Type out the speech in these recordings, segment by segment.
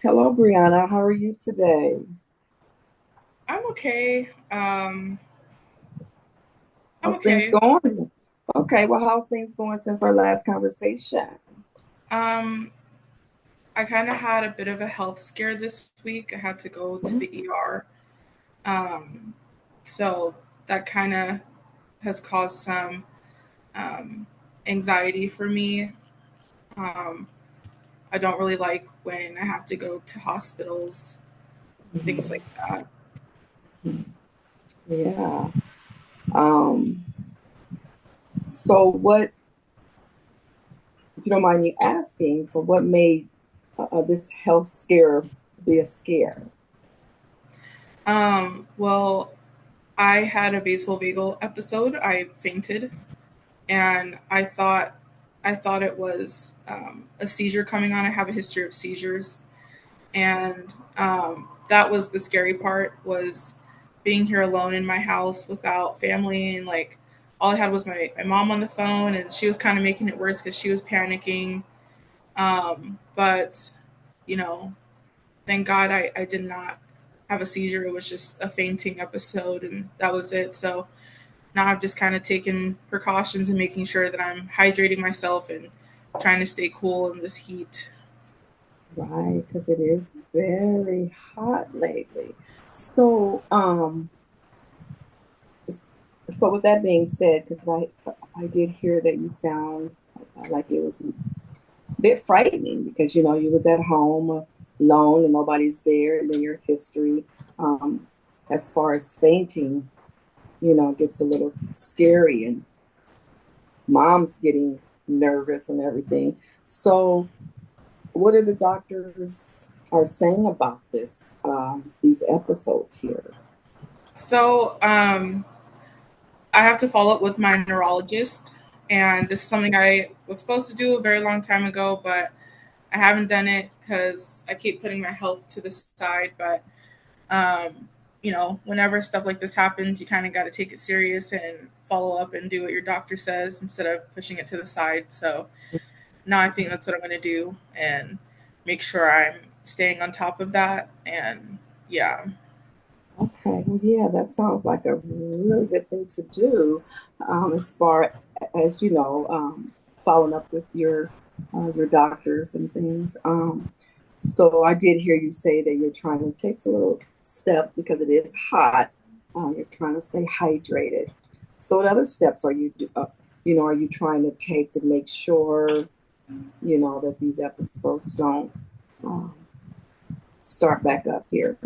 Hello, Brianna. How are you today? I'm okay. I'm How's things okay. going? Okay, well, how's things going since our last conversation? Um, I kind of had a bit of a health scare this week. I had to go to the ER. Um, so that kind of has caused some um, anxiety for me. Um, I don't really like when I have to go to hospitals, things like that. Yeah. Um, so if you don't mind me asking, so what made this health scare be a scare? Well, I had a vasovagal episode. I fainted, and I thought it was a seizure coming on. I have a history of seizures, and that was the scary part, was being here alone in my house without family, and like all I had was my mom on the phone, and she was kind of making it worse because she was panicking. But you know, thank God I did not have a seizure. It was just a fainting episode, and that was it. So now I've just kind of taken precautions and making sure that I'm hydrating myself and trying to stay cool in this heat. Right, because it is very hot lately. So, so with that being said, because I did hear that you sound like it was bit frightening because you was at home alone and nobody's there, and then your history, um, as far as fainting, gets a little scary, and mom's getting nervous and everything. So, what are the doctors are saying about these episodes here? So I have to follow up with my neurologist, and this is something I was supposed to do a very long time ago, but I haven't done it because I keep putting my health to the side. But um, whenever stuff like this happens, you kind of got to take it serious and follow up and do what your doctor says instead of pushing it to the side. So now I think that's what I'm going to do and make sure I'm staying on top of that. And yeah, Okay, well, yeah, that sounds like a really good thing to do, as far as following up with your doctors and things. So I did hear you say that you're trying to take some little steps because it is hot. You're trying to stay hydrated. So what other steps are you trying to take to make sure that these episodes don't um, start back up here?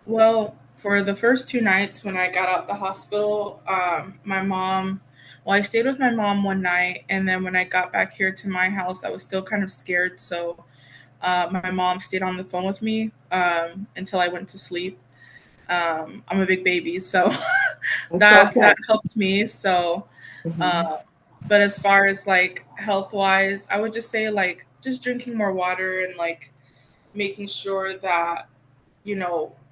well, for the first 2 nights when I got out the hospital, I stayed with my mom one night, and then when I got back here to my house, I was still kind of scared. So my mom stayed on the phone with me until I went to sleep. I'm a big baby, so It's that okay. helped me. So, Mhm. uh, but as far as like health wise, I would just say like just drinking more water and like making sure that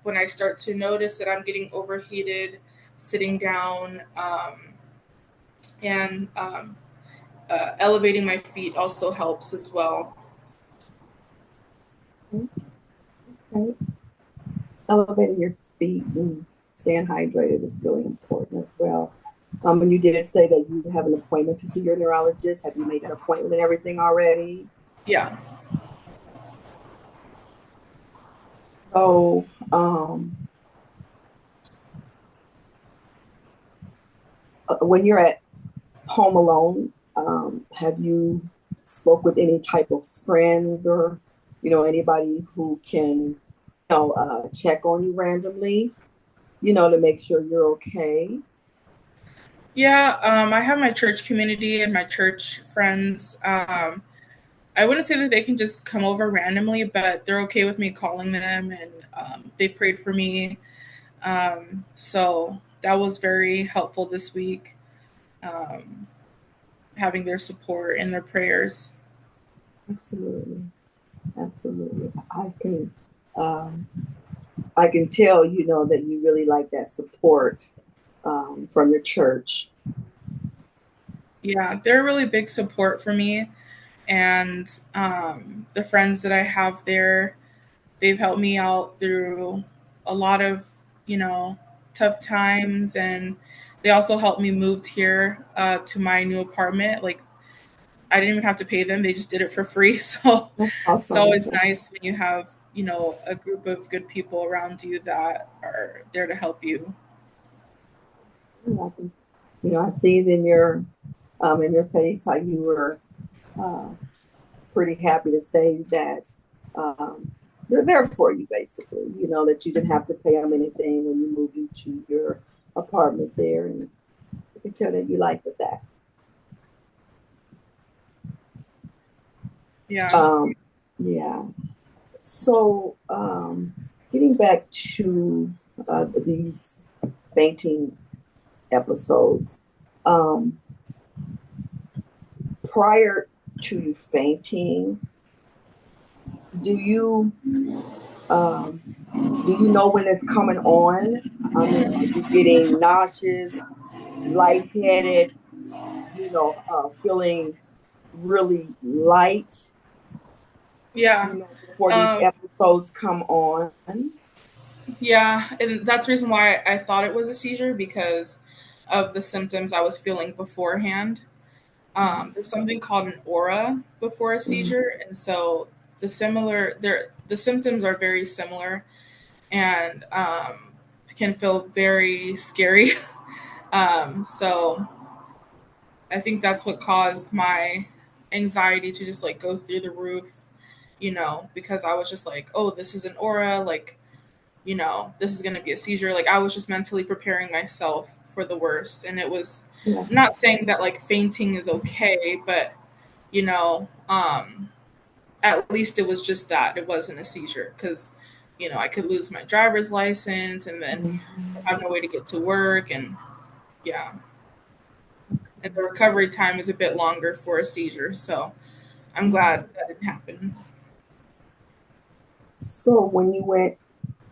when I start to notice that I'm getting overheated, sitting down and elevating my feet also helps as well. Okay. Elevating your feet and staying hydrated is really important as well. And you did say that you have an appointment to see your neurologist. Have you made that appointment and everything already? Yeah. So, when you're at home alone, have you spoke with any type of friends or anybody who can check on you randomly, to make sure you're okay? Yeah, I have my church community and my church friends. I wouldn't say that they can just come over randomly, but they're okay with me calling them, and they prayed for me. So that was very helpful this week, um, having their support and their prayers. Absolutely. Absolutely. Um, I can tell, that you really like that support from your church. Yeah, they're a really big support for me, and the friends that I have there. They've helped me out through a lot of, you know, tough times, and they also helped me move here to my new apartment. Like I didn't even have to pay them; they just did it for free. So That's it's awesome. always nice when you have, you know, a group of good people around you that are there to help you. I can, I see it in your face how you were uh, pretty happy to say that um, they're there for you, basically. That you didn't have to pay them anything when you moved into your apartment there, and you can tell that you liked that. Yeah. Um, yeah. So, getting back to these fainting episodes, um, prior to you fainting, do you um, do you know when it's coming on? I mean, are you getting nauseous, lightheaded, feeling really light, Yeah. before these Um, episodes come on? yeah. And that's the reason why I thought it was a seizure because of the symptoms I was feeling beforehand. There's something called an aura before a Mhm. seizure. And so the symptoms are very similar and can feel very scary. So I think that's what caused my anxiety to just like go through the roof, you know, because I was just like, oh, this is an aura, like, you know, this is going to be a seizure. Like, I was just mentally preparing myself for the worst. And it was, Yeah. I'm not saying that like fainting is okay, but, you know, at least it was just that it wasn't a seizure because, you know, I could lose my driver's license and then Mhm. have no way to get to work. And yeah. And the recovery time is a bit longer for a seizure. So I'm glad that didn't happen. So when you went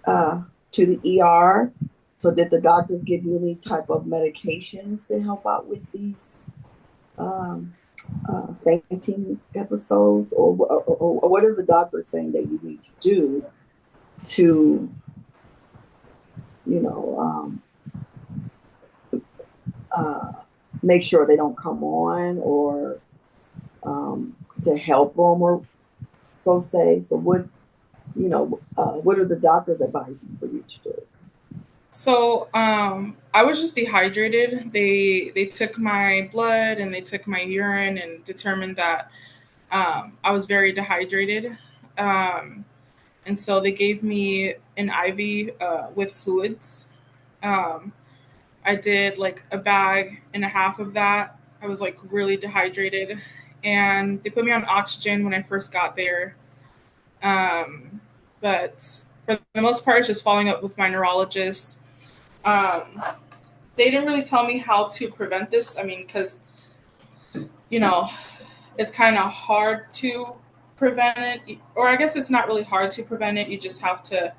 uh, to the ER, so did the doctors give you any type of medications to help out with these um, fainting episodes, or what is the doctor saying that you need to do to, you know, uh, make sure they don't come on, or to help them, or so say? So what are the doctors advising for you to do? So I was just dehydrated. They took my blood and they took my urine and determined that I was very dehydrated. Um, and so they gave me an IV with fluids. Um, I did like a bag and a half of that. I was like really dehydrated, and they put me on oxygen when I first got there. Um, but for the most part, it's just following up with my neurologist. Um, they didn't really tell me how to prevent this. I mean, because you know, it's kind of hard to prevent it, or I guess it's not really hard to prevent it. You just have to,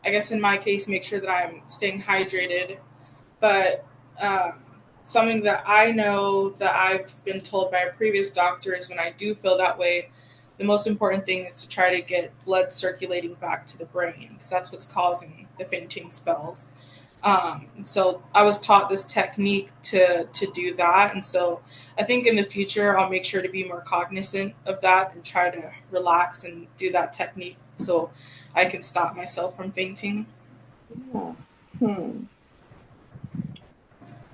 I guess in my case, make sure that I'm staying hydrated. But um, something that I know that I've been told by a previous doctor is when I do feel that way, the most important thing is to try to get blood circulating back to the brain because that's what's causing the fainting spells. So I was taught this technique to do that, and so I think in the future I'll make sure to be more cognizant of that and try to relax and do that technique so I can stop myself from fainting. Yeah. Hmm.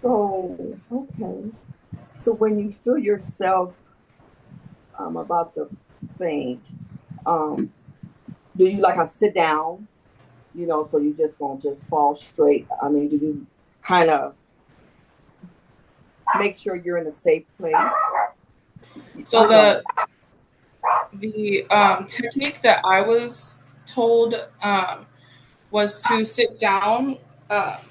So, okay. So when you feel yourself about to faint, um, do you like a sit down? So you just won't just fall straight. I mean, do you kind of make sure you're in a safe place? So You know. the technique that I was told was to sit down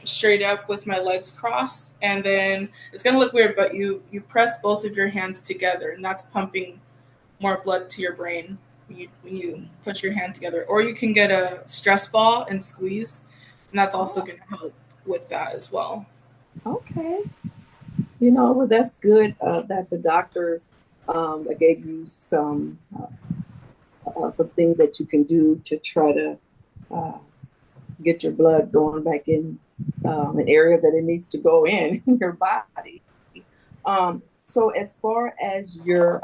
straight up with my legs crossed, and then it's gonna look weird, but you press both of your hands together, and that's pumping more blood to your brain when you put your hand together. Or you can get a stress ball and squeeze, and that's also Oh, gonna help with that as well. okay. Well, that's good that the doctors gave you some things that you can do to try to uh, get your blood going back in areas that it needs to go in your body. So as far as your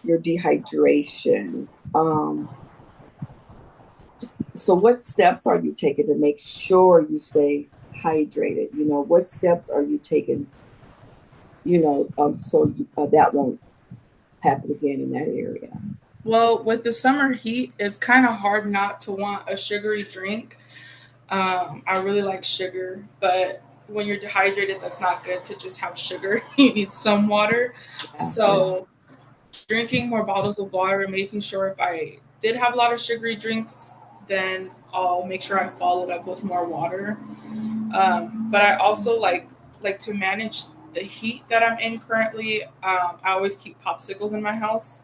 dehydration, so what steps are you taking to make sure you stay hydrated? You know, what steps are you taking? So that won't happen again in that area. Well, with the summer heat, it's kind of hard not to want a sugary drink. I really like sugar, but when you're dehydrated, that's not good to just have sugar. You need some water. Yeah, yeah. So, drinking more bottles of water, making sure if I did have a lot of sugary drinks, then I'll make sure I follow it up with more water. But I also like to manage the heat that I'm in currently. I always keep popsicles in my house,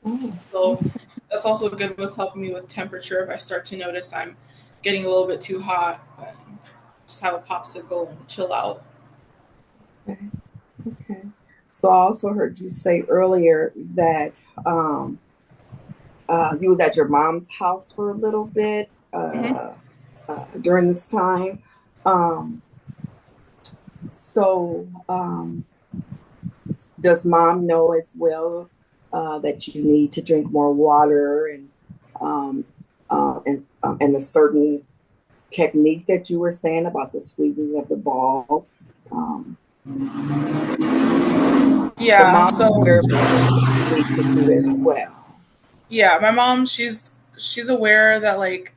Oh, so okay. that's also good with helping me with temperature. If I start to notice I'm getting a little bit too hot, just have a popsicle and chill out. Okay. Okay. So I also heard you say earlier that you was at your mom's house for a little bit Hmm. during this time. Um, so does mom know as well that you need to drink more water um, and the certain techniques that you were saying about the squeezing of the ball? Um, so Yeah. mom's So aware of the things that you need to do as well. yeah, my mom, she's aware that like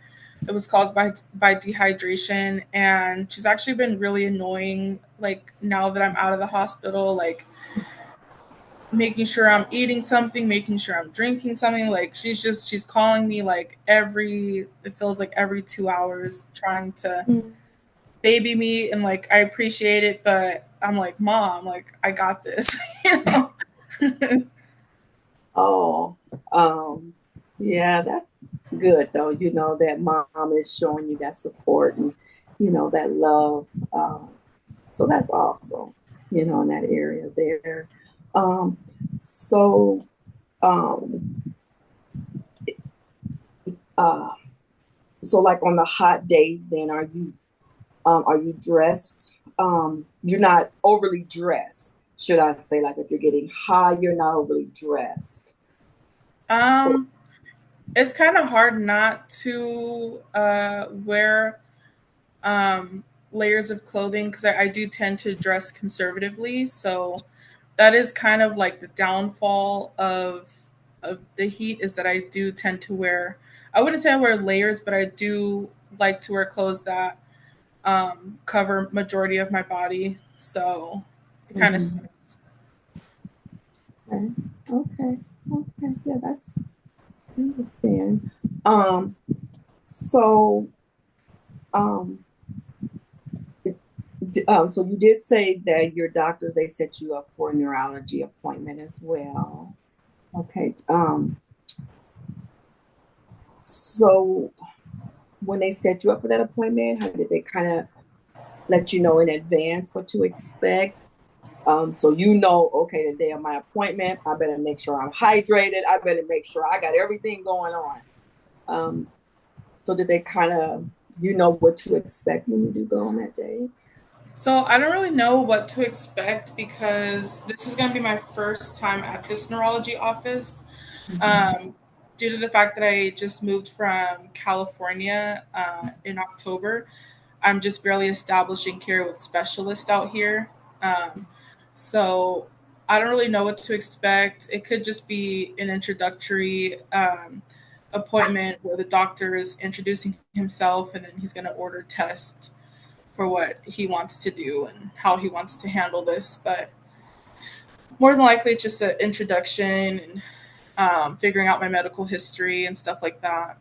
it was caused by dehydration, and she's actually been really annoying like now that I'm out of the hospital, like making sure I'm eating something, making sure I'm drinking something. Like she's calling me like every it feels like every 2 hours trying to Mm. baby me, and like I appreciate it, but I'm like, Mom, like I got this, you know. Oh, um, yeah, that's good though. You know that mom is showing you that support and that love. So that's awesome. In that area there. Um, so um, uh, so like on the hot days, then are you dressed? You're not overly dressed, should I say? Like if you're getting hot, you're not overly dressed. um it's kind of hard not to wear um, layers of clothing because I do tend to dress conservatively. So that is kind of like the downfall of the heat is that I do tend to wear. I wouldn't say I wear layers, but I do like to wear clothes that cover majority of my body. So it kind of Mhm. Okay. Okay. Okay. Yeah, I understand. Um, so um, so you did say that your doctors they set you up for a neurology appointment as well. Okay. So when they set you up for that appointment, how did they kind of let you know in advance what to expect? So okay, the day of my appointment, I better make sure I'm hydrated. I better make sure I got everything going on. Um, so did they kind of, what to expect when you do go on that day? So I don't really know what to expect because this is going to be my first time at this neurology office. Mhm. Um, due to the fact that I just moved from California in October, I'm just barely establishing care with specialists out here. Um, so I don't really know what to expect. It could just be an introductory appointment where the doctor is introducing himself and then he's going to order tests for what he wants to do and how he wants to handle this. But more than likely, it's just an introduction and figuring out my medical history and stuff like that.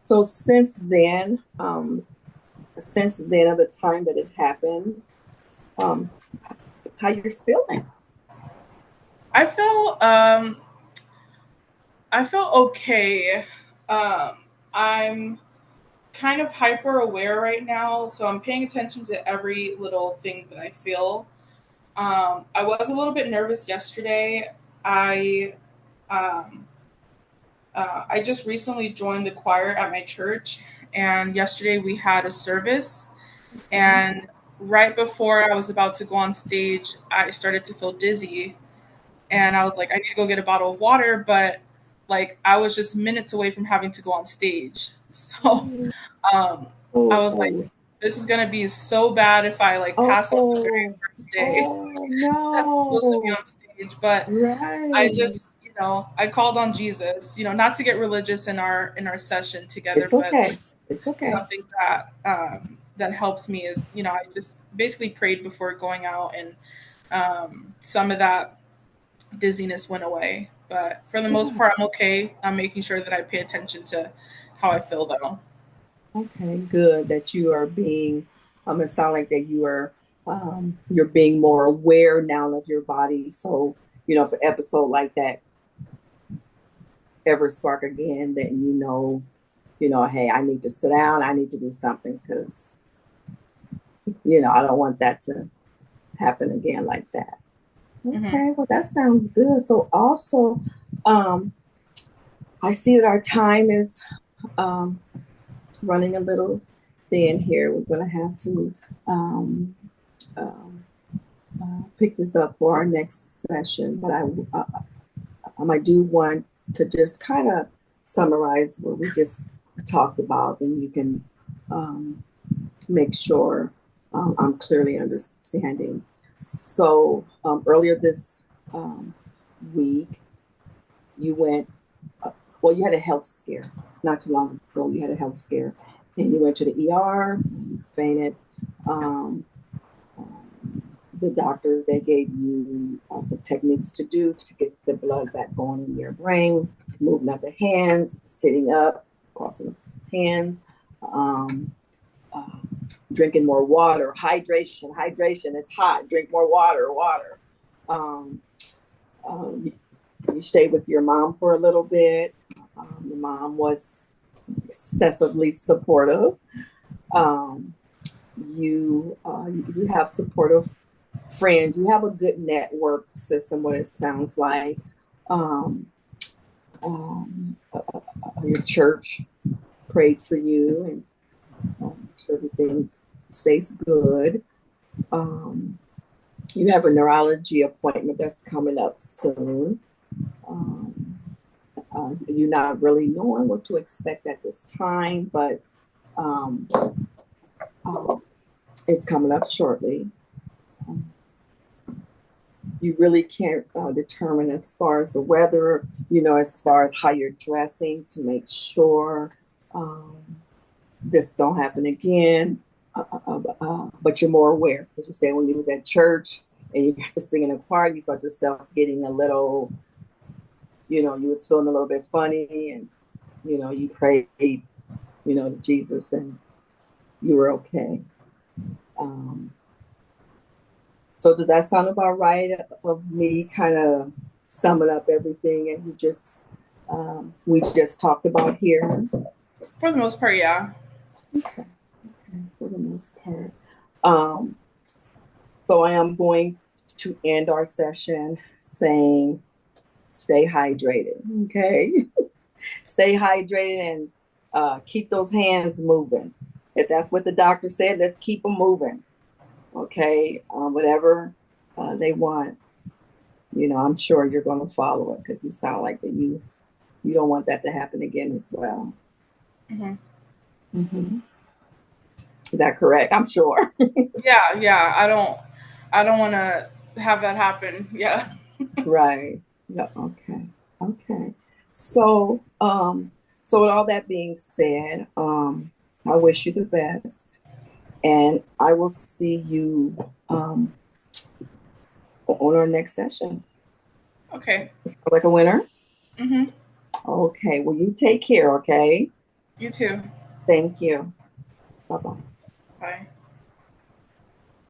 So since then of the time that it happened, um, how you're feeling? I feel I feel okay. I'm kind of hyper aware right now, so I'm paying attention to every little thing that I feel. I was a little bit nervous yesterday. I um, I just recently joined the choir at my church, and yesterday we had a service. And right before I was about to go on stage, I started to feel dizzy, and I was like, I need to go get a bottle of water, but like I was just minutes away from having to go on stage. So um, I was like, Oh, this is gonna be so bad if I like pass out the very oh, first day oh that I'm supposed to be no. on stage. But I Right. just, I called on Jesus, not to get religious in our session together, It's but okay. It's okay. something that that helps me is, I just basically prayed before going out, and some of that dizziness went away. But for the most Yeah. part, I'm okay. I'm making sure that I pay attention to how I feel, though. Okay, good that you are being, it sounds like that you're being more aware now of your body. So, if an episode like that ever spark again, then hey, I need to sit down, I need to do something because, I don't want that to happen again like that. Hmm. Okay, well, that sounds good. So also, um, I see that our time is um, running a little thin here. We're going to have to um, um, pick this up for our next session, but I do want to just kind of summarize what we just talked about, and you can um, make sure I'm clearly understanding. So earlier this week, you went, well, you had a health scare not too long ago. You had a health scare, and you went to the ER, you fainted. Um, the doctors, they gave you some techniques to do to get the blood back going in your brain, moving up the hands, sitting up, crossing the hands, um, uh, drinking more water, hydration is hot, drink more water. Um, you, you stayed with your mom for a little bit. Your mom was excessively supportive. Um, you have supportive friends. You have a good network system. What it sounds like. Um, your church prayed for you and sure everything stays good. Um, you have a neurology appointment that's coming up soon. Um, you're not really knowing what to expect at this time, but um, uh, it's coming up shortly. Um, you really can't determine as far as the weather, as far as how you're dressing to make sure um, this don't happen again. But you're more aware, because you said when you was at church and you got to sing in a choir, you felt yourself getting a little, you was feeling a little bit funny, and you prayed, to Jesus, and you were okay. Um, so does that sound about right of me kind of summing up everything and we just talked about here? For the most part, yeah. Okay, for the most part. Um, so I am going to end our session saying, stay hydrated, okay? Stay hydrated and keep those hands moving. If that's what the doctor said, let's keep them moving, okay? Whatever they want, I'm sure you're going to follow it because you sound like that you don't want that to happen again as well. Hmm. Mm-hmm. Is that correct? I'm sure. Yeah, yeah. I don't want to have that happen. Yeah. Right. Yeah. Okay. Okay. So, so with all that being said, I wish you the best, and I will see you on our next session. Okay. Sound like a winner? Hmm. Okay. Well, you take care. Okay. You too. Thank you. Bye bye. Bye.